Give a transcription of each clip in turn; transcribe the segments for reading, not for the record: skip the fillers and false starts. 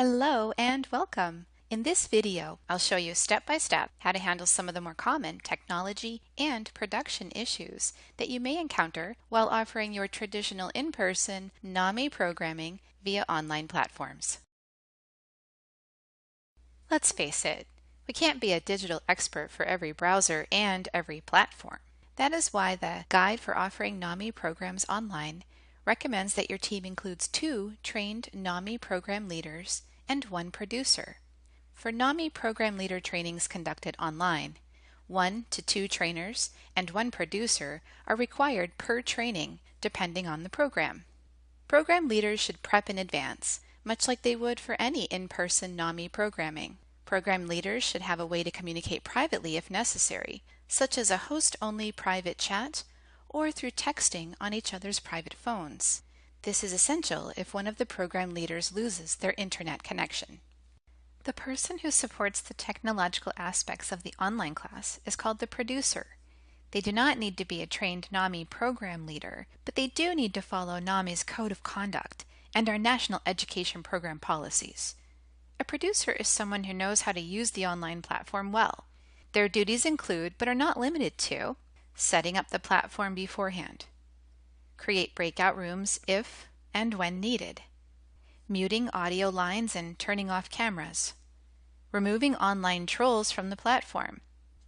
Hello and welcome. In this video, I'll show you step by step how to handle some of the more common technology and production issues that you may encounter while offering your traditional in-person NAMI programming via online platforms. Let's face it, we can't be a digital expert for every browser and every platform. That is why the Guide for Offering NAMI Programs Online recommends that your team includes 2 trained NAMI program leaders and 1 producer. For NAMI program leader trainings conducted online, 1 to 2 trainers and 1 producer are required per training, depending on the program. Program leaders should prep in advance, much like they would for any in-person NAMI programming. Program leaders should have a way to communicate privately if necessary, such as a host-only private chat or through texting on each other's private phones. This is essential if one of the program leaders loses their internet connection. The person who supports the technological aspects of the online class is called the producer. They do not need to be a trained NAMI program leader, but they do need to follow NAMI's Code of Conduct and our National Education Program policies. A producer is someone who knows how to use the online platform well. Their duties include, but are not limited to, setting up the platform beforehand, create breakout rooms if and when needed, muting audio lines and turning off cameras, removing online trolls from the platform.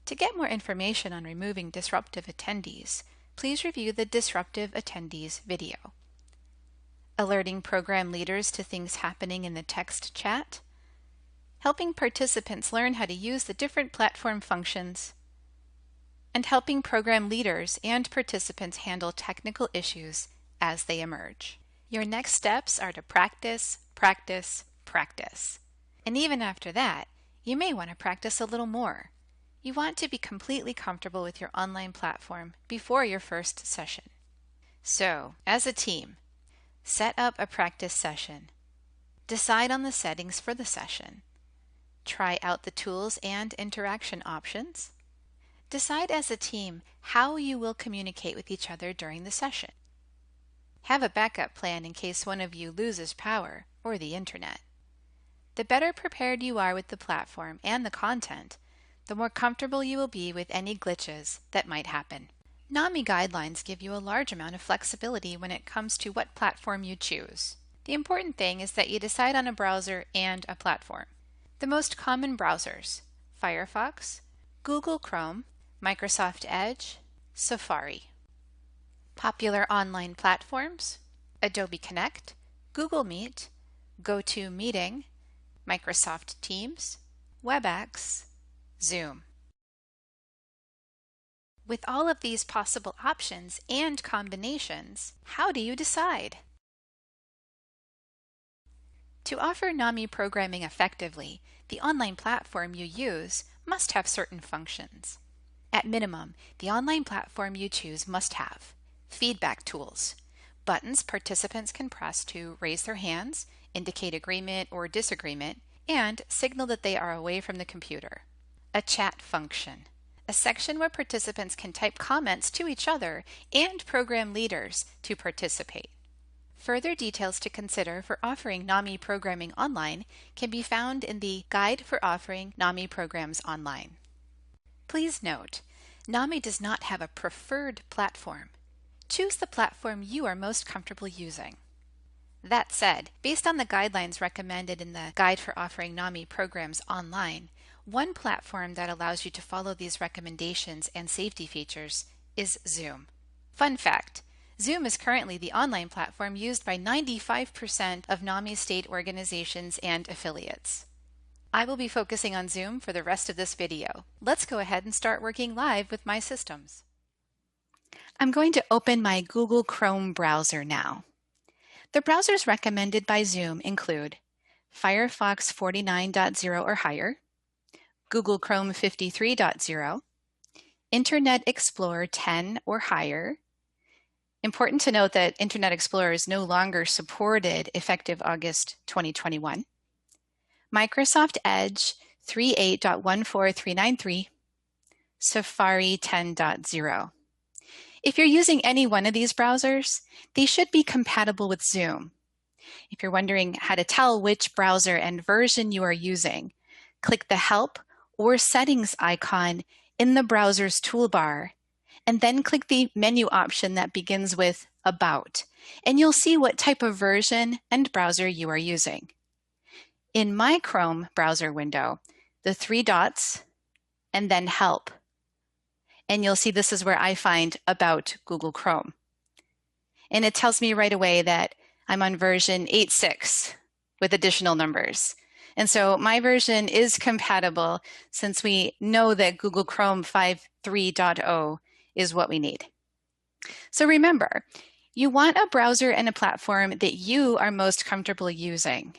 To get more information on removing disruptive attendees, please review the Disruptive Attendees video. Alerting program leaders to things happening in the text chat, helping participants learn how to use the different platform functions, and helping program leaders and participants handle technical issues as they emerge. Your next steps are to practice, practice, practice. And even after that, you may want to practice a little more. You want to be completely comfortable with your online platform before your first session. So, as a team, set up a practice session. Decide on the settings for the session. Try out the tools and interaction options. Decide as a team how you will communicate with each other during the session. Have a backup plan in case one of you loses power or the internet. The better prepared you are with the platform and the content, the more comfortable you will be with any glitches that might happen. NAMI guidelines give you a large amount of flexibility when it comes to what platform you choose. The important thing is that you decide on a browser and a platform. The most common browsers: Firefox, Google Chrome, Microsoft Edge, Safari. Popular online platforms: Adobe Connect, Google Meet, GoToMeeting, Microsoft Teams, WebEx, Zoom. With all of these possible options and combinations, how do you decide? To offer NAMI programming effectively, the online platform you use must have certain functions. At minimum, the online platform you choose must have feedback tools, buttons participants can press to raise their hands, indicate agreement or disagreement, and signal that they are away from the computer. A chat function, a section where participants can type comments to each other and program leaders to participate. Further details to consider for offering NAMI programming online can be found in the Guide for Offering NAMI Programs Online. Please note, NAMI does not have a preferred platform. Choose the platform you are most comfortable using. That said, based on the guidelines recommended in the Guide for Offering NAMI Programs Online, one platform that allows you to follow these recommendations and safety features is Zoom. Fun fact: Zoom is currently the online platform used by 95% of NAMI state organizations and affiliates. I will be focusing on Zoom for the rest of this video. Let's go ahead and start working live with my systems. I'm going to open my Google Chrome browser now. The browsers recommended by Zoom include Firefox 49.0 or higher, Google Chrome 53.0, Internet Explorer 10 or higher. Important to note that Internet Explorer is no longer supported effective August 2021. Microsoft Edge 3.8.14393, Safari 10.0. If you're using any one of these browsers, they should be compatible with Zoom. If you're wondering how to tell which browser and version you are using, click the Help or Settings icon in the browser's toolbar, and then click the menu option that begins with About, and you'll see what type of version and browser you are using. In my Chrome browser window, the three dots and then Help, and you'll see this is where I find About Google Chrome. And it tells me right away that I'm on version 8.6 with additional numbers. And so my version is compatible since we know that Google Chrome 5.3.0 is what we need. So remember, you want a browser and a platform that you are most comfortable using.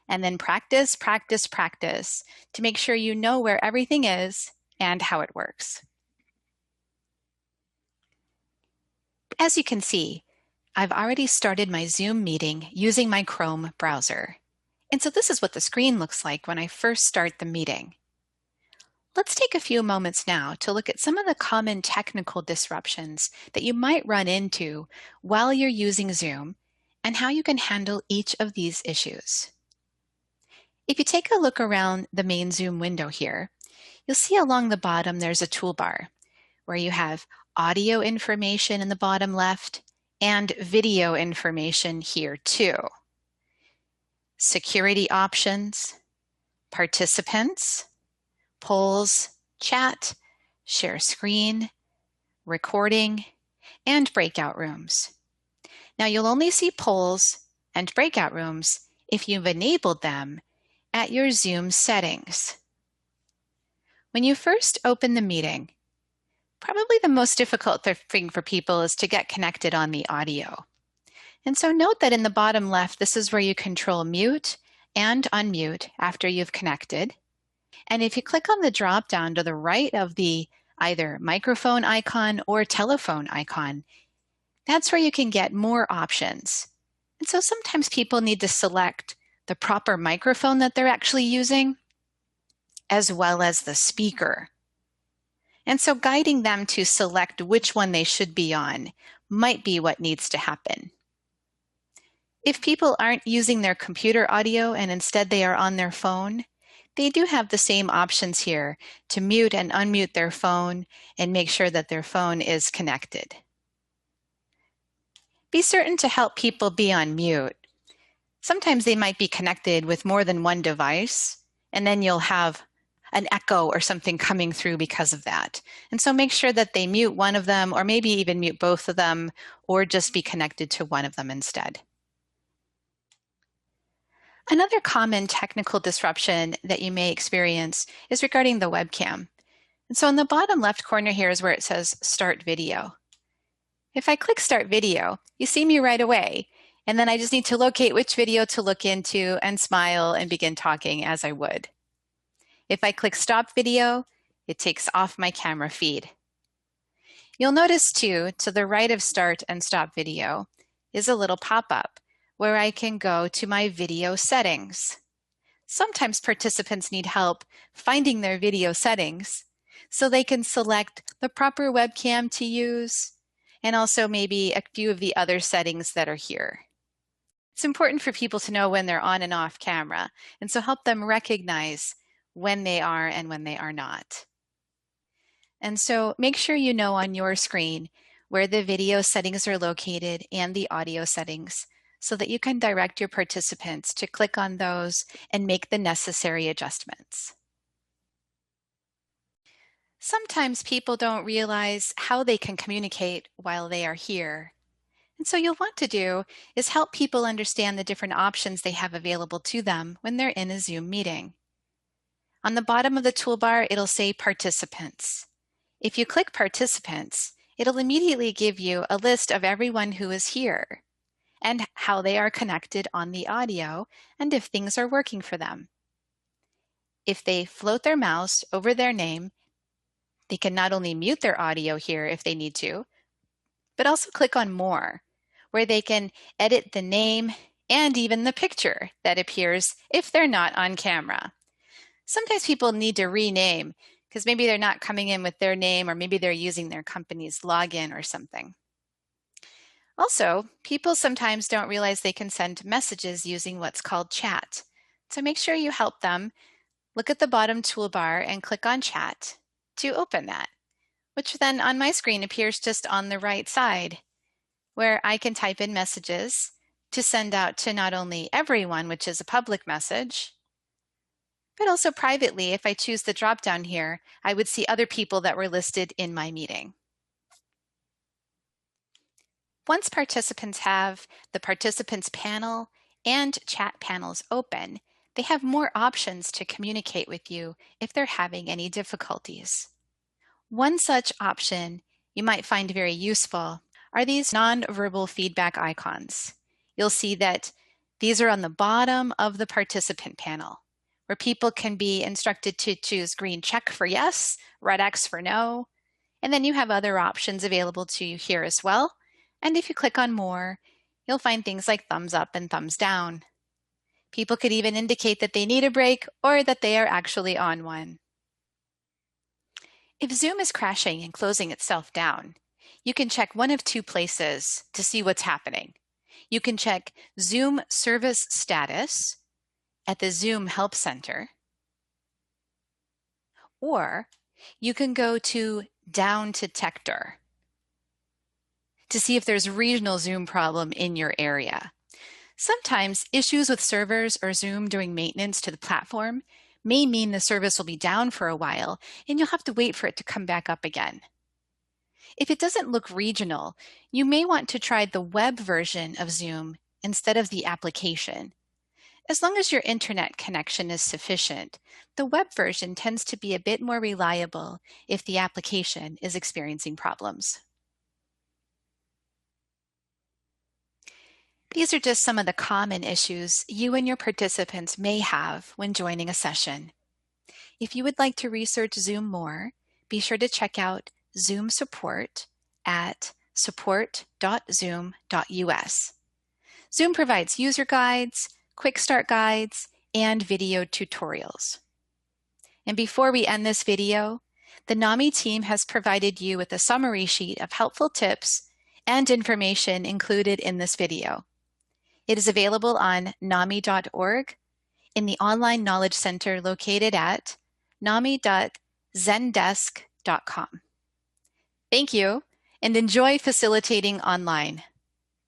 And then practice, practice, practice to make sure you know where everything is and how it works. As you can see, I've already started my Zoom meeting using my Chrome browser. And so this is what the screen looks like when I first start the meeting. Let's take a few moments now to look at some of the common technical disruptions that you might run into while you're using Zoom and how you can handle each of these issues. If you take a look around the main Zoom window here, you'll see along the bottom there's a toolbar where you have audio information in the bottom left and video information here too. Security options, participants, polls, chat, share screen, recording, and breakout rooms. Now you'll only see polls and breakout rooms if you've enabled them at your Zoom settings. When you first open the meeting, probably the most difficult thing for people is to get connected on the audio. And so note that in the bottom left, this is where you control mute and unmute after you've connected. And if you click on the drop down to the right of the either microphone icon or telephone icon, that's where you can get more options. And so sometimes people need to select the proper microphone that they're actually using, as well as the speaker. And so guiding them to select which one they should be on might be what needs to happen. If people aren't using their computer audio and instead they are on their phone, they do have the same options here to mute and unmute their phone and make sure that their phone is connected. Be certain to help people be on mute. Sometimes they might be connected with more than one device, and then you'll have an echo or something coming through because of that. And so make sure that they mute one of them, or maybe even mute both of them, or just be connected to one of them instead. Another common technical disruption that you may experience is regarding the webcam. And so in the bottom left corner here is where it says Start Video. If I click Start Video, you see me right away, and then I just need to locate which video to look into and smile and begin talking as I would. If I click Stop Video, it takes off my camera feed. You'll notice too, to the right of Start and Stop Video is a little pop-up where I can go to my video settings. Sometimes participants need help finding their video settings so they can select the proper webcam to use and also maybe a few of the other settings that are here. It's important for people to know when they're on and off camera, and so help them recognize when they are and when they are not. And so make sure you know on your screen where the video settings are located and the audio settings so that you can direct your participants to click on those and make the necessary adjustments. Sometimes people don't realize how they can communicate while they are here. And so you'll want to do is help people understand the different options they have available to them when they're in a Zoom meeting. On the bottom of the toolbar, it'll say Participants. If you click Participants, it'll immediately give you a list of everyone who is here and how they are connected on the audio and if things are working for them. If they float their mouse over their name, they can not only mute their audio here if they need to, but also click on More, where they can edit the name and even the picture that appears if they're not on camera. Sometimes people need to rename because maybe they're not coming in with their name or maybe they're using their company's login or something. Also, people sometimes don't realize they can send messages using what's called chat. So make sure you help them. Look at the bottom toolbar and click on chat to open that, which then on my screen appears just on the right side, where I can type in messages to send out to not only everyone, which is a public message, but also privately. If I choose the drop down here, I would see other people that were listed in my meeting. Once participants have the participants panel and chat panels open, they have more options to communicate with you if they're having any difficulties. One such option you might find very useful are these nonverbal feedback icons. You'll see that these are on the bottom of the participant panel, where people can be instructed to choose green check for yes, red X for no, and then you have other options available to you here as well. And if you click on more, you'll find things like thumbs up and thumbs down. People could even indicate that they need a break or that they are actually on one. If Zoom is crashing and closing itself down, you can check one of two places to see what's happening. You can check Zoom service status at the Zoom Help Center, or you can go to Down Detector to see if there's a regional Zoom problem in your area. Sometimes issues with servers or Zoom during maintenance to the platform may mean the service will be down for a while and you'll have to wait for it to come back up again. If it doesn't look regional, you may want to try the web version of Zoom instead of the application. As long as your internet connection is sufficient, the web version tends to be a bit more reliable if the application is experiencing problems. These are just some of the common issues you and your participants may have when joining a session. If you would like to research Zoom more, be sure to check out Zoom support at support.zoom.us. Zoom provides user guides, quick start guides, and video tutorials. And before we end this video, the NAMI team has provided you with a summary sheet of helpful tips and information included in this video. It is available on nami.org in the Online Knowledge Center located at nami.zendesk.com. Thank you, and enjoy facilitating online.